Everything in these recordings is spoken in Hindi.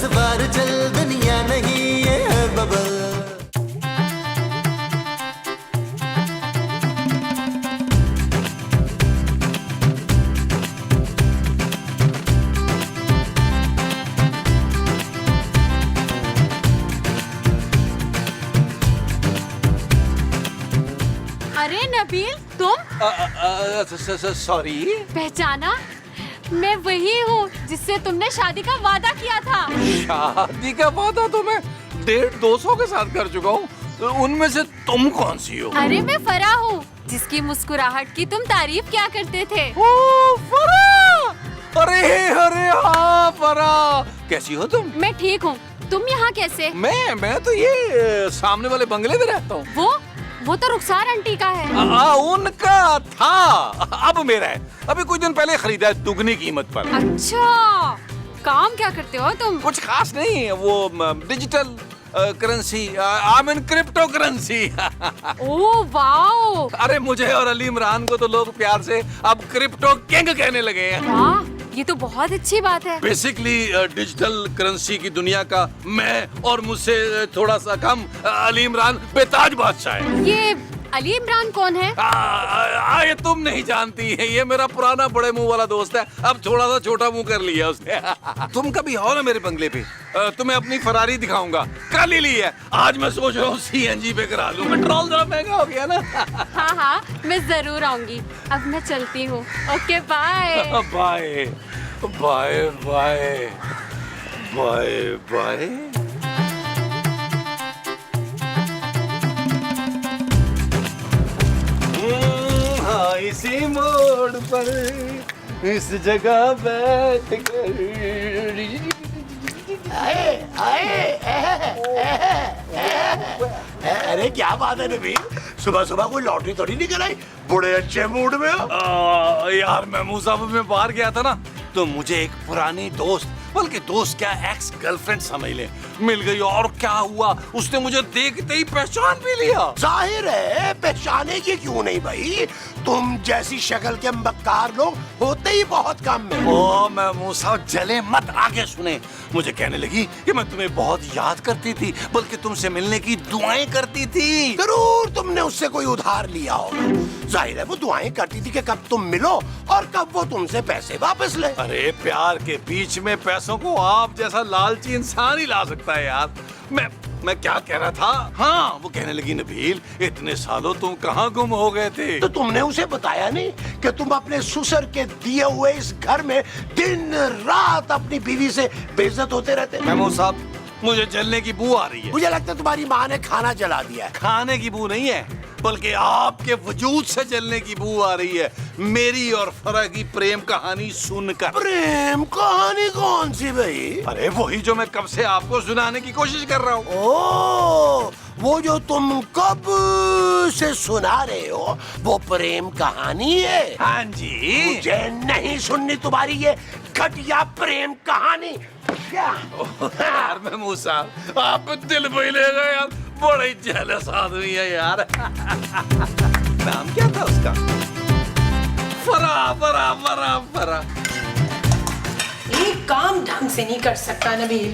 बार चल, दुनिया नहीं ये है बबल। अरे नबील, तुम? सॉरी। पहचाना? मैं वही हूँ जिससे तुमने शादी का वादा किया था। शादी का वादा तो मैं 150 के साथ कर चुका हूँ, तो उनमें से तुम कौन सी हो? अरे मैं फरा हूँ, जिसकी मुस्कुराहट की तुम तारीफ क्या करते थे। ओ फरा! अरे अरे हाँ फरा, कैसी हो तुम? मैं ठीक हूँ, तुम यहाँ कैसे? मैं तो ये सामने वाले बंगले में रहता हूँ। वो तो रुखसार आंटी का है। उनका था, अब मेरा है। अभी कुछ दिन पहले खरीदा है, दुगनी कीमत पर। अच्छा, काम क्या करते हो तुम? कुछ खास नहीं, वो digital currency, I mean crypto currency. Oh wow! अरे मुझे और अली इमरान को तो लोग प्यार से अब क्रिप्टो किंग कहने लगे हैं। वाह, ये तो बहुत अच्छी बात है। बेसिकली डिजिटल करेंसी की दुनिया का मैं और मुझसे थोड़ा सा कम अली इमरान बेताज बादशाह है। ये अली इमरान कौन है? ये तुम नहीं जानती है, ये मेरा पुराना बड़े मुंह वाला दोस्त है, अब थोड़ा सा छोटा मुंह कर लिया उसने। तुम कभी आओ ना मेरे बंगले पे, तुम्हें अपनी फरारी दिखाऊंगा। कल ही ली है, आज मैं सोच रहा हूँ CNG पे करा लूं, पेट्रोल जरा महंगा हो गया ना। हाँ हाँ, मैं जरूर आऊंगी। अब मैं चलती हूँ। Okay bye. Bye bye bye bye bye. इसी मोड़ पर इस जगह बैठ कर अरे क्या बात है नबील, सुबह सुबह कोई लॉटरी थोड़ी नहीं कराई, बड़े अच्छे मूड में हो। यार मैं मुसाफिर में बाहर गया था ना, तो मुझे एक पुरानी दोस्त, बल्कि दोस्त क्या एक्स गर्लफ्रेंड समझ ले, मिल गई। और क्या हुआ, उसने मुझे देखते ही पहचान भी लिया। जाहिर है पहचाने की क्यों नहीं भाई, तुम जैसी शक्ल के मक्कार लोग होते ही बहुत कम में। ओ मैं मूसा, जले मत, आगे सुने। मुझे कहने लगी कि मैं तुम्हें बहुत याद करती थी, बल्कि तुमसे मिलने की दुआएं करती थी। जरूर तुमने उससे कोई उधार लिया होगा, जाहिर है वो दुआएं करती थी कि कब तुम मिलो और कब वो तुमसे पैसे वापस ले। अरे प्यार के बीच में पैसों को आप जैसा लालची इंसान ही ला सकता है यार। मैं क्या कह रहा था, हाँ वो कहने लगी, नबील इतने सालों तुम कहाँ गुम हो गए थे? तो तुमने उसे बताया नहीं कि तुम अपने ससुर के दिए हुए इस घर में दिन रात अपनी बीवी से बेइज्जत होते रहते? महमूद साहब, मुझे जलने की बू आ रही है। मुझे लगता है तुम्हारी माँ ने खाना जला दिया है। खाने की बू नहीं है, बल्कि आपके वजूद से जलने की बू आ रही है, मेरी और फरा की प्रेम कहानी सुनकर। प्रेम कहानी कौन सी भाई? अरे वही जो मैं कब से आपको सुनाने की कोशिश कर रहा हूँ। ओ, वो जो तुम कब से सुना रहे हो वो प्रेम कहानी है? हाँ जी। मुझे नहीं सुननी तुम्हारी ये घटिया प्रेम कहानी। यार महमूद साहब, आप दिल पे ले गए यार, बड़े जेलस आदमी है यार। नाम क्या था उसका? फरा फरा फरा फरा। एक काम ढंग से नहीं कर सकता नबील।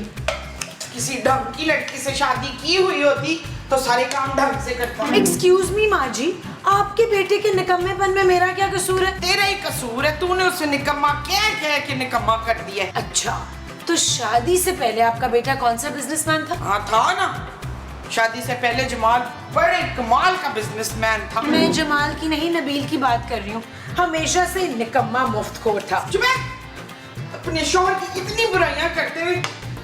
किसी ढंग की लड़की से शादी की हुई होती तो सारे काम ढंग से करता। एक्सक्यूज मी माँ जी, आपके बेटे के निकम्मेपन में मेरा क्या कसूर है? तेरा ही कसूर है, तूने उसे निकम्मा कह के निकम्मा कर दिया। अच्छा, तो शादी से पहले आपका बेटा कौन सा बिजनेसमैन था? हाँ था ना, शादी से पहले जमाल बड़े कमाल का बिजनेसमैन था। मैं जमाल की नहीं नबील की बात कर रही हूँ। हमेशा से निकम्मा मुफ्तखोर था। चुप है, अपने शौहर की इतनी बुराइयां करते हुए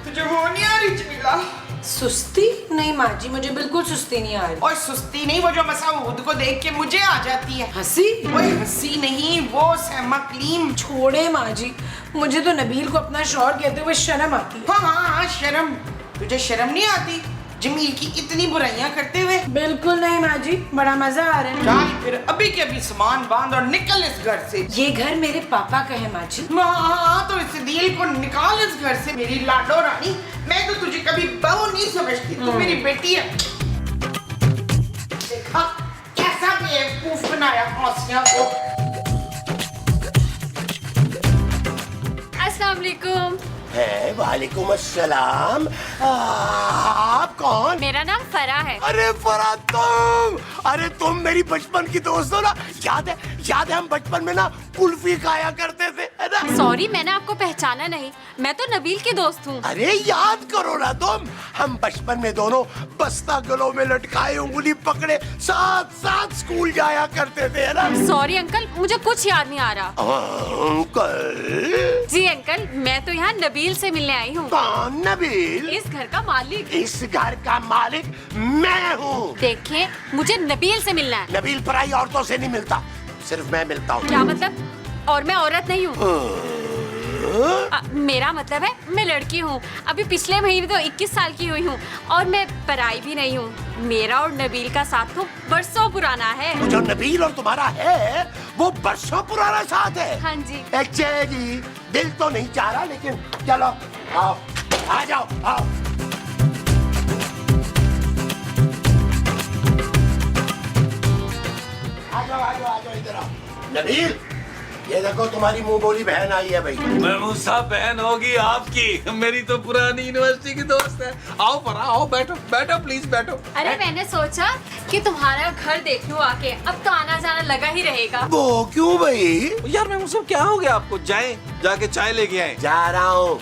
तुझे वो नहीं आ रही जमीला? सुस्ती? नहीं माँ जी, मुझे बिल्कुल सुस्ती नहीं आ रही। और सुस्ती नहीं, वो जो मसाऊद को देख के मुझे आ जाती है हंसी। वो हंसी नहीं, वो सहमकलीम। छोड़े माँ जी, मुझे तो नबील को अपना शौहर कहते हुए शर्म आती है। हाँ, शर्म। तुझे शर्म नहीं आती जमील की इतनी बुराइयां करते हुए? बिल्कुल नहीं माँ जी, बड़ा मजा आ रहा है। चल फिर अभी के अभी सामान बांध और निकल इस घर से। ये घर मेरे पापा का है माँ जी। हाँ, तो इस दिल को निकाल इस घर से। मेरी लाडो रानी, मैं तो तुझे कभी बहू नहीं समझती, तू मेरी बेटी है। देखा कैसा बेवकूफ बनाया हौसिया को। अस्सलाम वालेकुम। है वालेकुम अस्सलाम। आप कौन? मेरा नाम फरा है। अरे फरा तुम, अरे तुम मेरी बचपन की दोस्त हो ना। याद है हम बचपन में ना कुल्फी खाया करते थे, है ना? सॉरी, मैंने आपको पहचाना नहीं। मैं तो नबील की दोस्त हूँ। अरे याद करो ना तुम, हम बचपन में दोनों बस्ता गलों में लटकाए उंगली पकड़े साथ साथ स्कूल जाया करते थे, है ना? सॉरी अंकल, मुझे कुछ याद नहीं आ रहा। अंकल? जी अंकल, मैं तो यहाँ नबील से मिलने आई हूँ। कौन नबील? इस घर का मालिक। इस घर का मालिक मैं हूँ। देखिए, मुझे नबील से मिलना है। नबील पराई औरतों से नहीं मिलता, सिर्फ मैं मिलता हूँ। क्या मतलब? और मैं औरत नहीं हूँ। मेरा मतलब है मैं लड़की हूँ। अभी पिछले महीने तो 21 साल की हुई हूँ और मैं पराई भी नहीं हूँ। मेरा और नबील का साथ तो बरसों पुराना है। जो नबील और तुम्हारा है वो बरसों पुराना साथ है। हाँ जी। अच्छा जी, दिल तो नहीं चाह रहा, लेकिन चलो आओ, आ जाओ, आओ। आ जाओ इधर आओ। नबील, ये देखो तुम्हारी मुंह बोली बहन आई है भाई। महमूसा बहन होगी आपकी, मेरी तो पुरानी यूनिवर्सिटी की दोस्त है। आओ फरा, आओ, बैठो बैठो, प्लीज बैठो। अरे मैंने सोचा कि तुम्हारा घर देख लूं आके, अब तो आना जाना लगा ही रहेगा। वो क्यों भाई? यार महमूसा क्या हो गया आपको? जाके चाय लेके आए। जा रहा हूँ,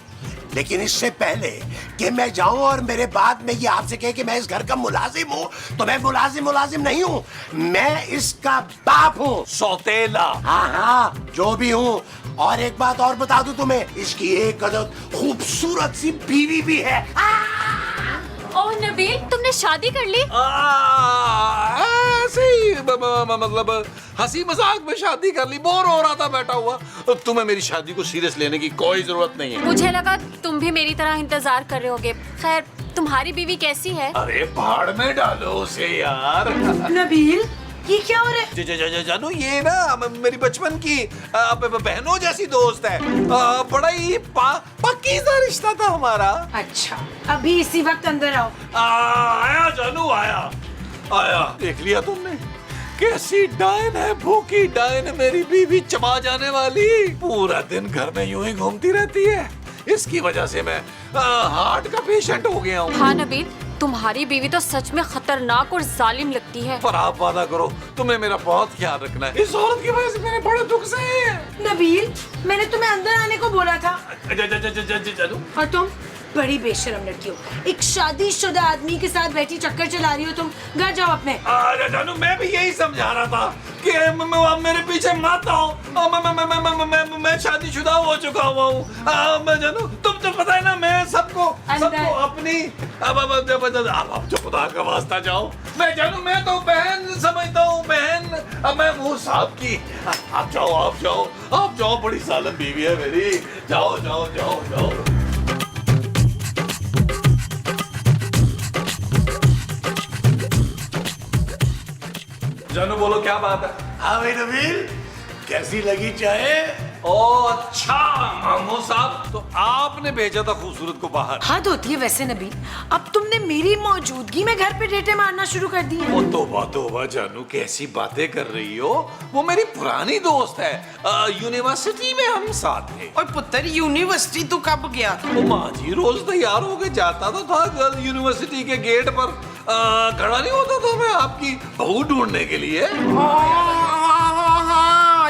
लेकिन इससे पहले कि मैं जाऊं और मेरे बाद में ये आपसे कहे कि मैं इस घर का मुलाजिम हूँ, तो मैं मुलाजिम नहीं हूँ, मैं इसका बाप हूँ। सौतेला। हाँ, जो भी हूँ। और एक बात और बता दूं तुम्हें, इसकी एक कदर खूबसूरत सी बीवी भी है। ओह नबील, तुमने शादी कर ली? ऐसे ही मतलब हंसी मजाक में शादी कर ली, बोर हो रहा था बैठा हुआ। तुम्हें मेरी शादी को सीरियस लेने की कोई जरूरत नहीं है। मुझे लगा तुम भी मेरी तरह इंतजार कर रहे होगे। खैर, तुम्हारी बीवी कैसी है? अरे भाड़ में डालो उसे यार। नबील, ये क्या हो रहा है? जानू, ये ना मेरी बचपन की बहनों जैसी दोस्त है। बड़ा ही पक्कीज़ा रिश्ता था हमारा। अच्छा, अभी इसी वक्त अंदर आओ। आया जानू, आया। देख लिया तुमने? कैसी डायन है, भूखी डायन, मेरी बीवी चबा जाने वाली। पूरा दिन घर में यूं ही घूमती रहती है। इसकी वजह से मैं हार्ट का पेशेंट हो गया हूँ। हाँ नबील, तुम्हारी बीवी तो सच में खतरनाक और जालिम लगती है। पर आप वादा करो, तुम्हें मेरा बहुत ख्याल रखना है। इस औरत की वजह से मैंने बड़े दुख से। नबील, मैंने तुम्हें अंदर आने को बोला था। जानू, और तुम बड़ी बेशरम लड़की हो, एक शादीशुदा आदमी के साथ बैठी चक्कर चला रही हो। तुम घर जाओ अपने। जानू, मैं भी यही समझा रहा था कि मेरे पीछे मत आओ। मैं शादीशुदा हो चुका हुआ हूँ। मैं जानू, तुम तो पता है ना, मैं सबको अपनी अब जो खुदा का वास्ता जाओ। मैं जानू, मैं तो बहन समझता हूँ, बहन। अब मैं वो साहब की। आप जाओ, बड़ी सालन बीवी है मेरी। जाओ। जानू, बोलो क्या बात है? हाँ भाई नबील, कैसी लगी चाय? ओ अच्छा मामू साहब, तो आपने भेजा था खूबसूरत को बाहर। हद होती है वैसे नबील, अब तुमने मेरी मौजूदगी में घर पे डेटे मारना शुरू कर दी है। वो तौबा जानू, कैसी बातें कर रही हो? वो मेरी पुरानी दोस्त है, यूनिवर्सिटी में हम साथ थे। और पुत्र, यूनिवर्सिटी तू कब गया था? वो माँ जी रोज तैयार होके जाता तो था यूनिवर्सिटी के गेट पर। खड़ा नहीं होता था मैं आपकी बहू ढूंढने के लिए। हाँ,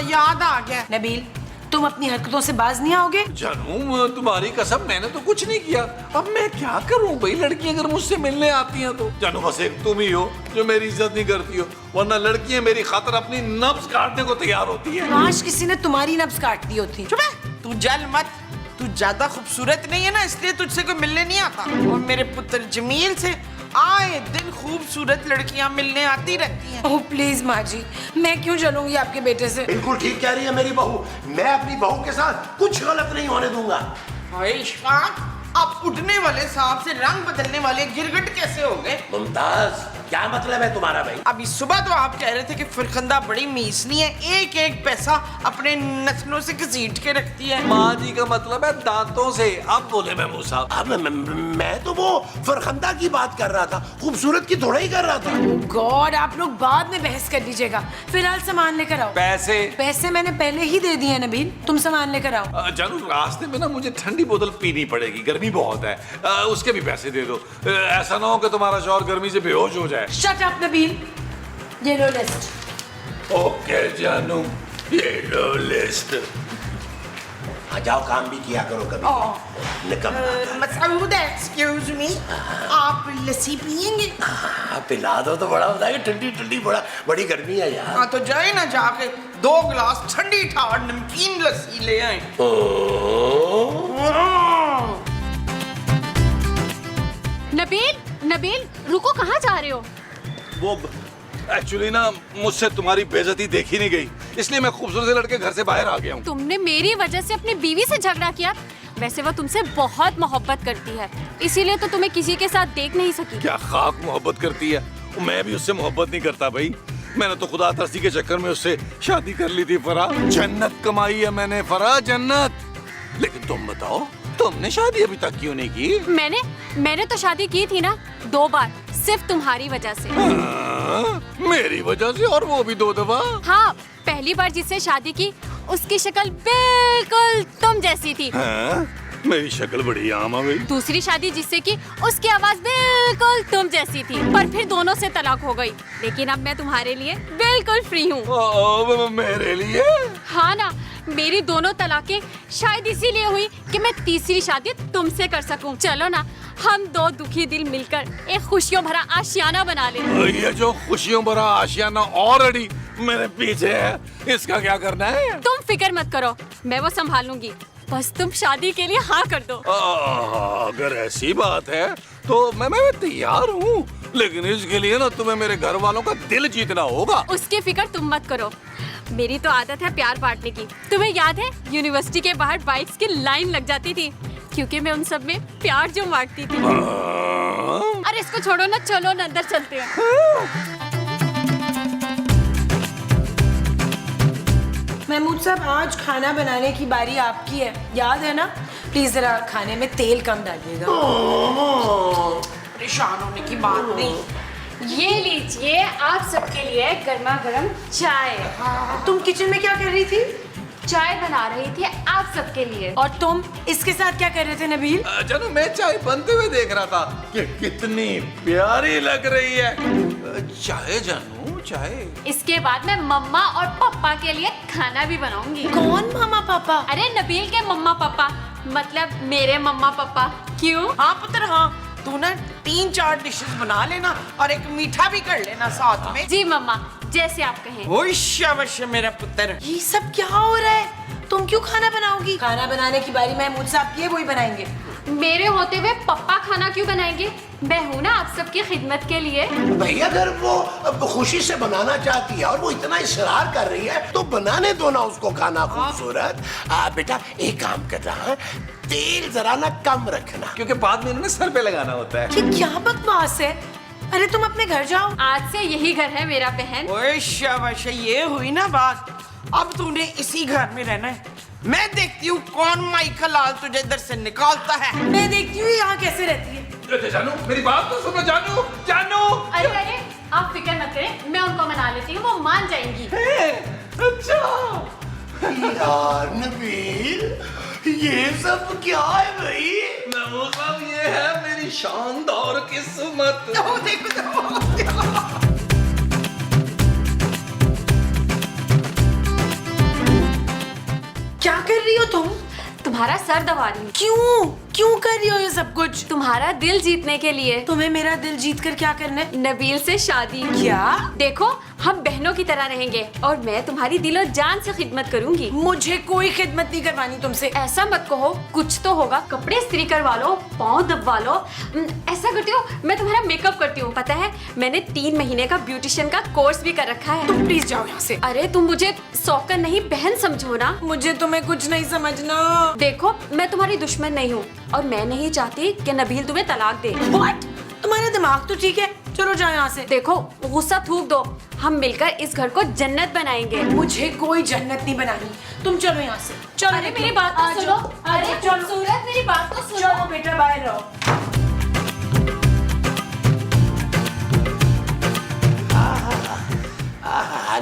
याद आ गया। नबील, तुम अपनी हरकतों से बाज नहीं आओगे? जानू, तुम्हारी कसम, मैंने तो कुछ नहीं किया। अब मैं क्या करूं भाई, लड़की अगर मुझसे मिलने आती हैं तो। जानू, बस एक तुम ही हो जो मेरी इज्जत नहीं करती हो, वरना लड़कियां मेरी खातिर अपनी नब्ज काटने को तैयार होती है। काश किसी ने तुम्हारी नब्ज काट दी होती। चुप है, तू जल मत। तू ज्यादा खूबसूरत नहीं है ना, इसलिए तुझसे कोई मिलने नहीं आता। और मेरे पुत्र जमील से आए दिन खूबसूरत लड़कियां मिलने आती रहती हैं। ओह प्लीज माँ जी, मैं क्यों चलूंगी आपके बेटे से? बिल्कुल ठीक कह रही है मेरी बहू, मैं अपनी बहू के साथ कुछ गलत नहीं होने दूंगा। हाय इशफाक, आप उड़ने वाले सांप से रंग बदलने वाले गिरगिट कैसे हो गए? मुमताज, क्या मतलब है तुम्हारा भाई? अभी सुबह तो आप कह रहे थे कि फरखंदा बड़ी मीसनी है, एक एक पैसा अपने नथनों से घसीट के रखती है। माँ जी का मतलब है दांतों से। अब बोले महमूद साहब। अब मैं तो वो फरखंदा की बात कर रहा था, खूबसूरत की थोड़ा ही कर रहा था। गॉड, आप लोग बाद में बहस कर लीजिएगा, फिलहाल सामान लेकर आओ। पैसे? पैसे मैंने पहले ही दे दिए हैं नबील, तुम सामान लेकर आओ। जानू, रास्ते में ना मुझे ठंडी बोतल पीनी पड़ेगी, गर्मी बहुत है। उसके भी पैसे दे दो। ऐसा ना हो कि तुम्हारा शौहर गर्मी से बेहोश हो जाए। शट अप नबील, ये लो लिस्ट। ओके जानू, ये लो लिस्ट। आ जाओ, काम भी किया करो कभी। निकम्मा। मसूद, एक्सक्यूज मी, आप लस्सी पियेंगे? पिला दो तो बड़ा होता है, ठंडी ठंडी बड़ी गर्मी है यार। हाँ तो जाए ना, जाके 2 गिलास ठंडी ठाड़ नमकीन लस्सी ले आए। नबील, रुको, कहाँ जा रहे हो? वो एक्चुअली ना मुझसे तुम्हारी बेइज्जती देखी नहीं गई, इसलिए मैं खूबसूरत से लड़के घर से बाहर आ गया हूँ। तुमने मेरी वजह से अपनी बीवी से झगड़ा किया। वैसे वो तुमसे बहुत मोहब्बत करती है, इसीलिए तो तुम्हें किसी के साथ देख नहीं सकी। क्या खाक मोहब्बत करती है? मैं भी उससे मोहब्बत नहीं करता भाई। मैंने तो खुदा तरसी के चक्कर में उससे शादी कर ली थी। फरा, जन्नत कमाई है मैंने, फरा, जन्नत। लेकिन तुम बताओ, तुमने शादी अभी तक क्यों नहीं की? मैंने तो शादी की थी ना 2 बार, सिर्फ तुम्हारी वजह से। मेरी वजह से? और वो भी 2 दफा? हाँ, पहली बार जिससे शादी की उसकी शक्ल बिल्कुल तुम जैसी थी। हाँ? मेरी शक्ल बड़ी आम आ गई। दूसरी शादी जिससे की उसकी आवाज बिल्कुल तुम जैसी थी, पर फिर दोनों से तलाक हो गई। लेकिन अब मैं तुम्हारे लिए बिल्कुल फ्री हूँ। मेरे लिए? हाँ ना, मेरी दोनों तलाकें शायद इसीलिए हुई कि मैं तीसरी शादी तुमसे कर सकूं। चलो ना, हम 2 दुखी दिल मिलकर एक खुशियों भरा आशियाना बना ले। ये जो खुशियों भरा आशियाना ऑलरेडी मेरे पीछे है, इसका क्या करना है? तुम फिक्र मत करो, मैं वो संभाल लूंगी। बस तुम शादी के लिए हाँ कर दो। अगर ऐसी बात है तो मैं तैयार हूँ, लेकिन इसके लिए ना तुम्हें मेरे घर वालों का दिल जीतना होगा। उसकी फिक्र तुम मत करो, मेरी तो आदत है प्यार बांटने की। तुम्हें याद है यूनिवर्सिटी के बाहर बाइक्स की लाइन लग जाती थी, क्योंकि मैं उन सब में प्यार जो बांटती थी। अरे इसको छोड़ो ना, चलो ना अंदर चलते हैं। महमूद साहब, आज खाना बनाने की बारी आपकी है, याद है ना? प्लीज जरा खाने में तेल कम डालिएगा। परेशान होने की बात नहीं। ये लीजिए आप सबके लिए गर्मा गर्म चाय। तुम किचन में क्या कर रही थी? चाय बना रही थी आप सबके लिए। और तुम इसके साथ क्या कर रहे थे नबील? जानू, मैं चाय बनते हुए देख रहा था कि कितनी प्यारी लग रही है। चाय जानू, चाय। इसके बाद मैं मम्मा और पापा के लिए खाना भी बनाऊंगी। कौन मामा पापा? अरे नबील के मम्मा पापा, मतलब मेरे मम्मा पापा। क्यों? हाँ पुत्र, हाँ, तू ना 3-4 डिशेस बना लेना और एक मीठा भी कर लेना साथ में। जी मम्मा, जैसे आप कहें। ओह शाबाश मेरा पुत्र। ये सब क्या हो रहा है? तुम क्यों खाना बनाओगी? खाना बनाने की बारी महमूद साहब की है, वही बनाएंगे। मेरे होते हुए पप्पा खाना क्यों बनाएंगे? मैं हूँ ना आप सबकी खिदमत के लिए। भाई अगर वो खुशी से बनाना चाहती है और वो इतना इसरार कर रही है तो बनाने दो ना उसको खाना खूबसूरत। बेटा एक काम कर रहा है, तेल जरा ना कम रखना, क्योंकि बाद में इन्हें सर पे लगाना होता है। ये क्या बकवास है? अरे तुम अपने घर जाओ। आज से यही घर है मेरा बहन। ओए शाबाश, ये हुई ना बात। अब तूने इसी घर में रहना है। मैं देखती हूँ कौन माइकल लाल तुझे इधर से निकालता है। मैं देखती हूँ यहाँ कैसे रहती है। जानू, मेरी बात तो सुनो। जानू। अरे आप फिक्र मत करें, मैं उनको मना लेती हूँ, वो मान जाएंगी। अच्छा यार नबील, ये सब क्या है भाई? महमूद साहब, ये है मेरी शानदार किस्मत। देखो क्या कर रही हो तुम? तुम्हारा सर दबा रही हूँ। क्यों कर रही हो ये सब कुछ? तुम्हारा दिल जीतने के लिए। तुम्हें मेरा दिल जीत कर क्या करना है? नबील से शादी। क्या? देखो, हम बहनों की तरह रहेंगे और मैं तुम्हारी दिलो जान से खिदमत करूंगी। मुझे कोई खिदमत नहीं करवानी तुमसे। ऐसा मत कहो, कुछ तो होगा। कपड़े इस्त्री करवा लो, पाँव दबवा लो। ऐसा करती हूँ, मैं तुम्हारा मेकअप करती हूँ। पता है, मैंने 3 महीने का ब्यूटिशियन का कोर्स भी कर रखा है। तुम प्लीज जाओ यहाँ से। अरे तुम मुझे सौकन नहीं बहन समझो ना। मुझे तुम्हें कुछ नहीं समझना। देखो, मैं तुम्हारी दुश्मन नहीं हूँ और मैं नहीं चाहती कि नबील तुम्हें तलाक दे। What? तुम्हारा दिमाग तो ठीक है, चलो जाओ यहाँ से। देखो गुस्सा थूक दो, हम मिलकर इस घर को जन्नत बनाएंगे। मुझे कोई जन्नत नहीं बनानी, तुम चलो यहाँ से। चलो अरे मेरी बात तो सुनो, अरे खूबसूरत मेरी बात तो सुनो। चलो बेटा बाहर रहो।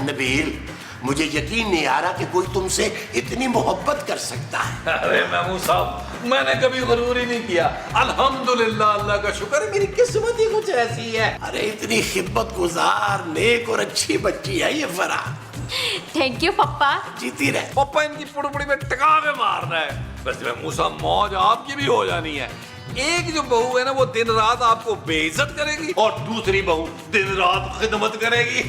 नबील, मुझे यकीन नहीं आ रहा कि कोई तुमसे इतनी मोहब्बत कर सकता है। अरे महमूद साहब, मैंने कभी गुरूर ही नहीं किया। अल्हम्दुलिल्लाह, अल्लाह का शुक्र है, मेरी किस्मत ही कुछ ऐसी है। अरे इतनी खिदमत गुजार, नेक और अच्छी बच्ची है ये फरा। थैंक यू पप्पा। जीती रहे। पापा इनकी पुड़पुड़ी में टिका के मारना है। वैसे महमूद साहब, मौज आपकी भी हो जानी है। एक जो बहू है ना, वो दिन रात आपको बेइज्जत करेगी, और दूसरी बहू दिन रात खिदमत करेगी।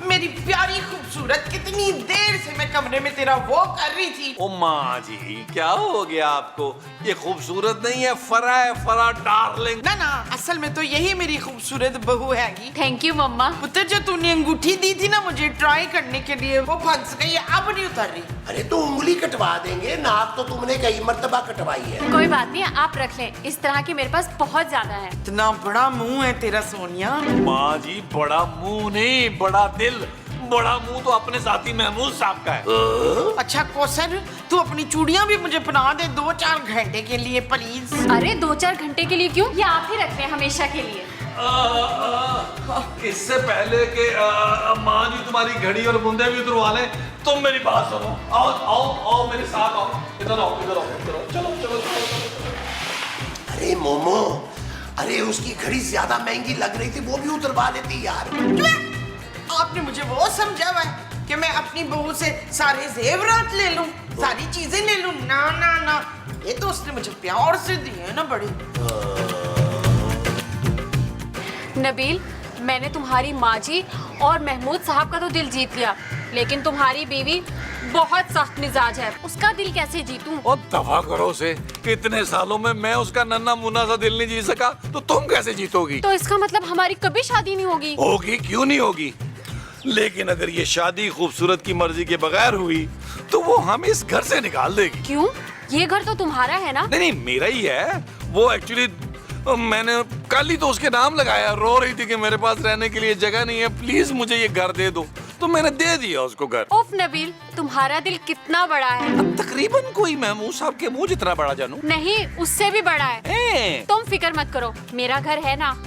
मेरी प्यारी खूबसूरत, कितनी देर से मैं कमरे में तेरा वो कर रही थी। ओ माँ जी, क्या हो गया आपको? ये खूबसूरत नहीं है, फरा है, फरा डार्लिंग। ना ना, असल में तो यही मेरी खूबसूरत बहू हैगी। थैंक यू मम्मा। पुत्र, जो तूने अंगूठी दी थी ना मुझे ट्राई करने के लिए, वो फंस गई, अब नहीं उतर रही। अरे तो उंगली कटवा देंगे, नाक तो तुमने कई मर्तबा कटवाई है। कोई बात नहीं, आप रख लें, इस तरह की मेरे पास बहुत ज्यादा है। इतना बड़ा मुंह है तेरा सोनिया। माँ जी, बड़ा मुंह नहीं, बड़ा दिल। बड़ा मुंह तो अपने साथी महमूद साहब का है। अच्छा कौसर, तू अपनी चूड़ियां भी मुझे पहना दे 2-4 घंटे के लिए प्लीज। अरे 2-4 घंटे के लिए क्यों? ये आप ही रख लें हमेशा के लिए। इससे पहले कि माँ जी तुम्हारी घड़ी और बुंदे भी उतरवा लें, तुम मेरी बात सुनो। आओ आओ आओ, मेरे साथ आओ। इधर आओ, इधर आओ, इधर आओ। चलो चलो चलो। अरे मोमो, अरे उसकी घड़ी ज्यादा महंगी लग रही थी, वो भी उतरवा लेती यार। आपने मुझे वो समझा हुआ है कि मैं अपनी बहू से सारे जेवरात ले लूं, सारी चीजें ले लूं? ना ना ना, ये तो उसने मुझे प्यार से दिए है ना बड़ी। नबील, मैंने तुम्हारी माँ जी और महमूद साहब का तो दिल जीत लिया, लेकिन तुम्हारी बीवी बहुत सख्त मिजाज है, उसका दिल कैसे जीतूं? और दफा करो उसे। इतने सालों में मैं उसका नन्ना मुन्ना सा दिल नहीं जीत सका, तो तुम कैसे जीतोगी? तो इसका मतलब हमारी कभी शादी नहीं होगी? होगी, क्यों नहीं होगी? लेकिन अगर ये शादी खूबसूरत की मर्जी के बगैर हुई, तो वो हम इस घर से निकाल देगी। क्यों? ये घर तो तुम्हारा है ना? नहीं नहीं, मेरा ही है। वो एक्चुअली मैंने कल ही तो उसके नाम लगाया। रो रही थी कि मेरे पास रहने के लिए जगह नहीं है, प्लीज मुझे ये घर दे दो, तो मैंने दे दिया उसको घर। उफ नबील, तुम्हारा दिल कितना बड़ा है। अब तकरीबन कोई महमूद साहब के मुंह जितना बड़ा, जानू। नहीं, उससे भी बड़ा है। तुम फिक्र मत करो, मेरा घर है ना,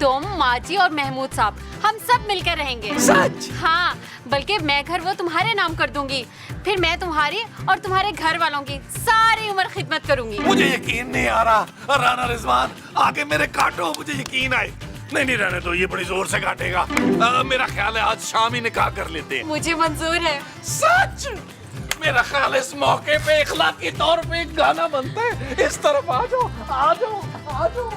तुम, माँ जी और महमूद साहब, हम सब मिलकर रहेंगे। सच? हाँ, बल्कि मैं घर वो तुम्हारे नाम कर दूंगी, फिर मैं तुम्हारी और तुम्हारे घर वालों की सारी उम्र खिदमत करूंगी। मुझे यकीन नहीं आ रहा। राना रिजवान, आगे मेरे काटो, मुझे यकीन आए। नहीं नहीं, रहने दो, ये बड़ी जोर से काटेगा। मेरा ख्याल है आज शाम ही निकाह कर लेते हैं। मुझे मंजूर है। सच? मेरा ख्याल है इस मौके पे इखलाकी तौर पे एक गाना बनता है। इस तरफ आ जाओ, आ जाओ, आ जाओ।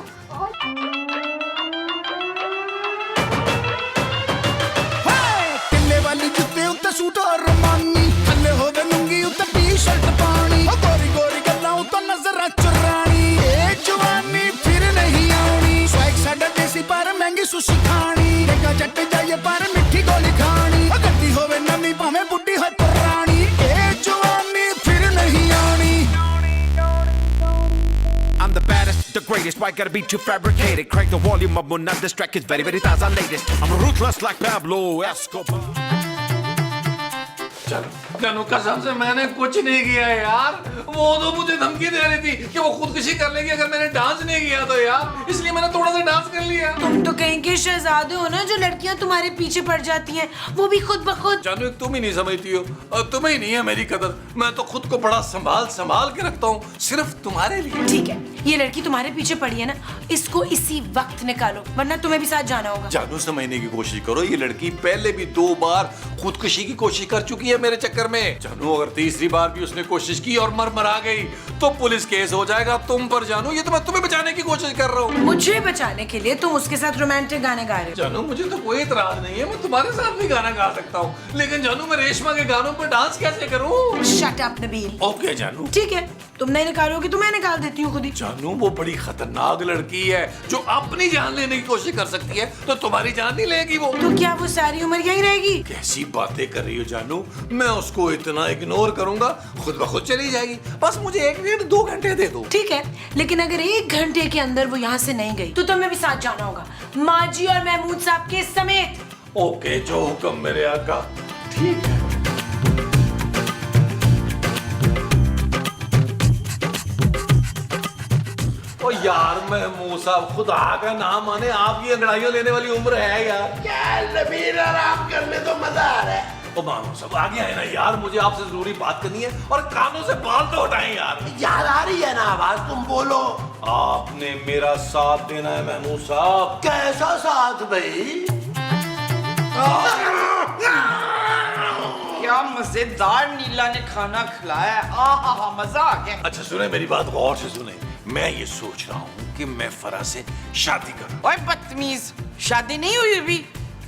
वाली जुत्ते उत्ते सूट और रमानी, थल्ले होवे लुंगी उत्ते टी-शर्ट पानी, गोरी गोरी गल्लां उत्ते नजरां चुरानी, ए जवानी फिर नहीं आनी, स्वैग साडा देसी पर महंगी सुशी खानी, देखा जट जाइए पर मिठी गोली खानी, गड्डी होवे नवी भावें बुड्ढी हो पुरानी, ए जवानी फिर नहीं आनी। I'm the baddest, the greatest, why gotta be too fabricated? Crank the volume up, when this track is very, very taza latest. I'm ruthless like Pablo Escobar. जानू, कसम से मैंने कुछ नहीं किया यार। वो तो मुझे धमकी दे रही थी कि वो खुदकुशी कर लेगी अगर मैंने डांस नहीं किया तो यार, इसलिए मैंने थोड़ा सा डांस कर लिया। तुम तो कहीं के शहजादे हो ना, जो लड़कियां तुम्हारे पीछे पड़ जाती हैं, वो भी खुद ब खुद। जानू, तुम ही नहीं समझती हो, और तुम्हें ही नहीं है मेरी कदर। मैं तो खुद को बड़ा संभाल संभाल के रखता हूँ, सिर्फ तुम्हारे लिए। ठीक है, ये लड़की तुम्हारे पीछे पड़ी है ना, इसको इसी वक्त निकालो, वरना तुम्हें भी साथ जाना होगा। जानू, समझने की कोशिश करो, ये लड़की पहले भी 2 बार खुदकुशी की कोशिश कर चुकी है मेरे चक्कर में। जानू, अगर तीसरी बार भी उसने कोशिश की और मर गई तो पुलिस केस हो जाएगा तुम पर। जानू, ये तो मैं तुम्हें बचाने की कोशिश कर रहा हूँ। मुझे बचाने के लिए तुम उसके साथ रोमांटिक गाने गा रहे हो। जानू, मुझे तो कोई इतराज नहीं है, मैं तुम्हारे साथ भी गाना गा सकता हूँ, लेकिन जानू, मैं रेशमा के गानों पर डांस कैसे करूँ? Shut up Nabeel. ओके जानू। ठीक है, तुम नहीं निकालोगी तो मैं निकाल देती हूँ खुद ही। जानू, वो बड़ी खतरनाक लड़की है जो अपनी जान लेने की कोशिश कर सकती है, तो तुम्हारी जान नहीं लेगी वो। तो क्या वो सारी उम्र यही रहेगी? कैसी बातें कर रही हो जानू? मैं उसको इतना इग्नोर करूंगा खुद ब खुद चली जाएगी। बस मुझे 1-2 घंटे दे दो। ठीक है, लेकिन अगर 1 घंटे के अंदर वो यहाँ से नहीं गई तो तुम्हें भी साथ जाना होगा, माँ जी और महमूद साहब के समेत। ओके, जो हुक्म मेरे आका। ठीक है। ओ यार महमूद साहब, खुदा का नाम माने आपकी अंगड़ाइयों लेने वाली उम्र है यार। यार नबील, आराम करने तो मजा आ रहा है। ओ मानो सब आगे आए ना यार, मुझे आपसे जरूरी बात करनी है और कानों से बाल तो हटाएं यार। यार आ रही है ना आवाज, तुम बोलो। आपने मेरा साथ देना है महमूद साहब। कैसा साथ भाई? क्या मजेदार नीला ने खाना खिलाया, आहा मजा आ गया। अच्छा सुने, मेरी बात गौर से सुने। मैं ये सोच रहा हूँ कि मैं फरा से शादी करूँ। ओए बदतमीज, शादी नहीं हुई अभी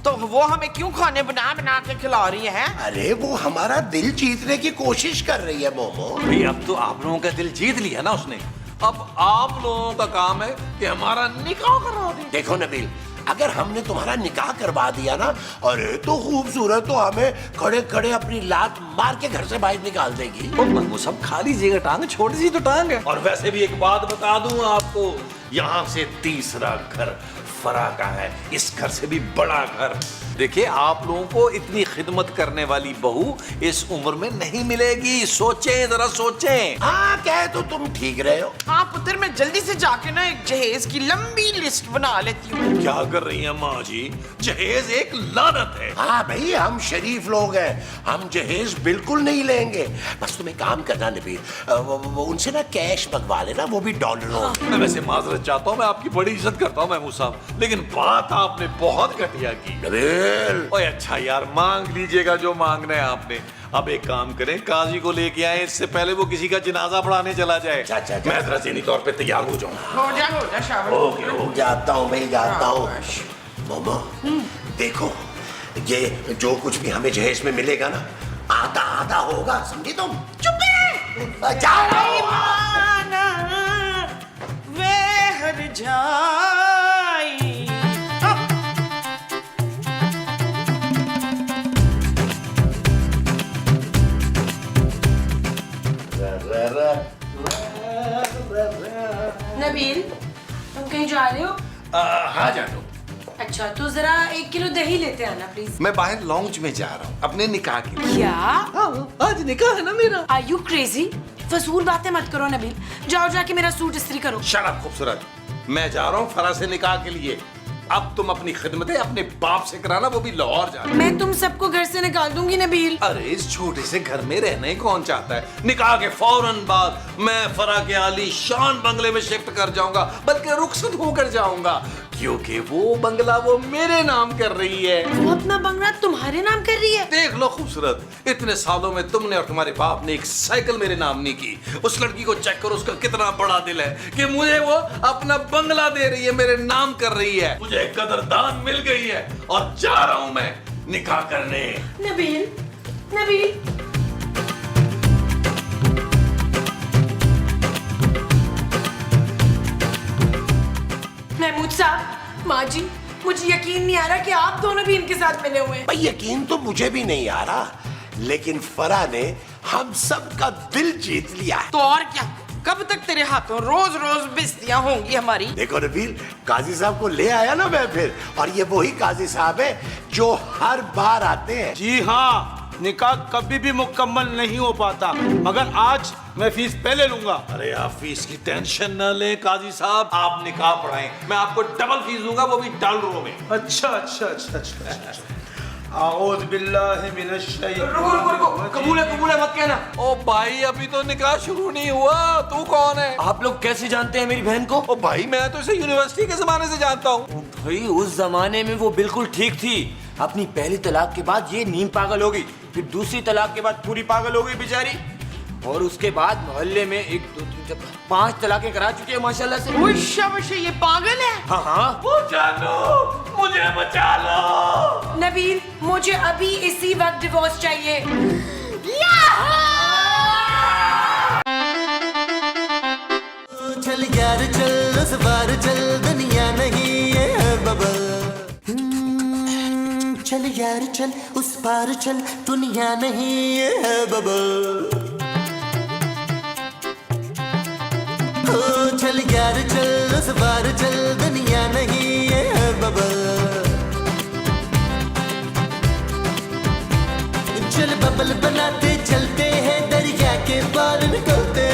तो वो हमें क्यों खाने बना बना के खिला रही है? अरे वो हमारा दिल जीतने की कोशिश कर रही है मोमो। भाई अब तो आप लोगों का दिल जीत लिया ना उसने, अब आप लोगों का काम है कि हमारा निकाह करवा दें। देखो नबील, अगर हमने तुम्हारा निकाह करवा दिया ना, अरे तो खूबसूरत तो हमें खड़े खड़े अपनी लात मार के घर से बाहर निकाल देगी। वो सब खा लीजिएगा, टांग छोटी सी तो टांग है। और वैसे भी एक बात बता दूं आपको, यहाँ से तीसरा घर फरा का है, इस घर से भी बड़ा घर। देखिए आप लोगों को इतनी खिदमत करने वाली बहू इस उम्र में नहीं मिलेगी, सोचें जरा सोचें। हाँ कह तो तुम ठीक रहे हो। हाँ पुत्र, मैं जल्दी से जाके ना एक जहेज की लंबी लिस्ट बना लेती हूँ। क्या कर रही हैं माँ जी? जहेज एक लानत है। हाँ भाई, हम शरीफ लोग हैं, हम जहेज बिल्कुल नहीं लेंगे। बस तुम एक काम करना नबील, वो उनसे ना कैश मंगवा लेना, वो भी डॉलरों। मैं वैसे माजरत चाहता हूँ, मैं आपकी बड़ी इज्जत करता हूँ महमूद साहब, लेकिन बात आपने बहुत घटिया की। नबील ओए अच्छा यार, मांग लीजिएगा जो मांगना है आपने। अब एक काम करें, काजी को लेके आए, इससे पहले वो किसी का जनाजा पढ़ाने चला जाए। मैं जरा ज़हनी तौर पे तैयार हो जाऊँ। हो जा शाबाश। हो जाता हूँ भाई, जाता हूँ। मोमो देखो, ये जो कुछ भी हमें जहेज में मिलेगा ना, आधा आधा होगा, समझी तुम? चुप है। जाओ। वे हर जाई। नबील, तुम कहीं जा रहे हो? हाँ जानू, अच्छा तो जरा 1 किलो दही लेते आना प्लीज। मैं बाहर लॉन्च में जा रहा हूँ अपने निकाह के लिए। क्या? आज निकाह है ना मेरा। Are you crazy? फजूल बातें मत करो नबील, जाओ जाके मेरा सूट इस्त्री करो। शराब खूबसूरत, मैं जा रहा हूँ फरा से निकाह के लिए। अब तुम अपनी खिदमतें अपने बाप से कराना, वो भी लाहौर जाना। मैं तुम सबको घर से निकाल दूंगी नबील। अरे इस छोटे से घर में रहने कौन चाहता है? निकाह के फौरन बाद मैं फरा के आली शान बंगले में शिफ्ट कर जाऊंगा, बल्कि रुखसत होकर जाऊंगा, क्योंकि वो बंगला वो मेरे नाम कर रही है। वो अपना बंगला तुम्हारे नाम कर रही है? देख लो खूबसूरत, इतने सालों में तुमने और तुम्हारे बाप ने एक साइकिल मेरे नाम नहीं की। उस लड़की को चेक करो, उसका कितना बड़ा दिल है कि मुझे वो अपना बंगला दे रही है, मेरे नाम कर रही है। मुझे कदरदान मिल गई है और जा रहा हूं मैं निकाह करने। नबील, नबील। महमूद साहब, माँ जी, मुझे यकीन नहीं आ रहा कि आप दोनों भी इनके साथ मिले हुए हैं। भाई यकीन तो मुझे भी नहीं आ रहा, लेकिन फरा ने हम सब का दिल जीत लिया है। तो और क्या, कब तक तेरे हाथों रोज रोज बेइज्जतियां होंगी हमारी? देखो नबील, काजी साहब को ले आया ना मैं फिर, और ये वही काजी साहब है जो हर बार आते हैं। जी हाँ, निकाह कभी भी मुकम्मल नहीं हो पाता, मगर आज मैं फीस पहले लूंगा। अरे आप फीस की टेंशन न लें काजी साहब, आप निकाह पढ़ाएं, मैं आपको डबल फीस दूंगा, वो भी डॉलरों में। अच्छा अच्छा अच्छा अच्छा। आऊज़ बिल्लाहि मिनश शैतानिर रुको, कबूल है मत कहना। ओ भाई अभी तो निकाह शुरू नहीं हुआ, तू कौन है? आप लोग कैसे जानते हैं मेरी बहन को? ओ भाई मैं तो इसे यूनिवर्सिटी के जमाने से जानता हूँ। भाई उस जमाने में वो बिल्कुल ठीक थी। अपनी पहली तलाक के बाद ये नीम पागल हो गई, फिर दूसरी तलाक के बाद पूरी पागल हो गई बेचारी, और उसके बाद मोहल्ले में 1 2 3 4 5 तलाकें करा चुकी है माशाल्लाह से। ओए शाबाश, ये पागल है। हाँ हाँ। वो जानो, मुझे बचा लो। नबील, मुझे अभी इसी वक्त डिवोर्स चाहिए। चल यार चल, उस बार चल, दुनिया नहीं ये है बबल। चल यार चल उस पार चल दुनिया नहीं ये है बबल ओ चल यार चल उस पार चल दुनिया नहीं ये है बबल चल बबल बनाते चलते हैं दरिया के पार निकलते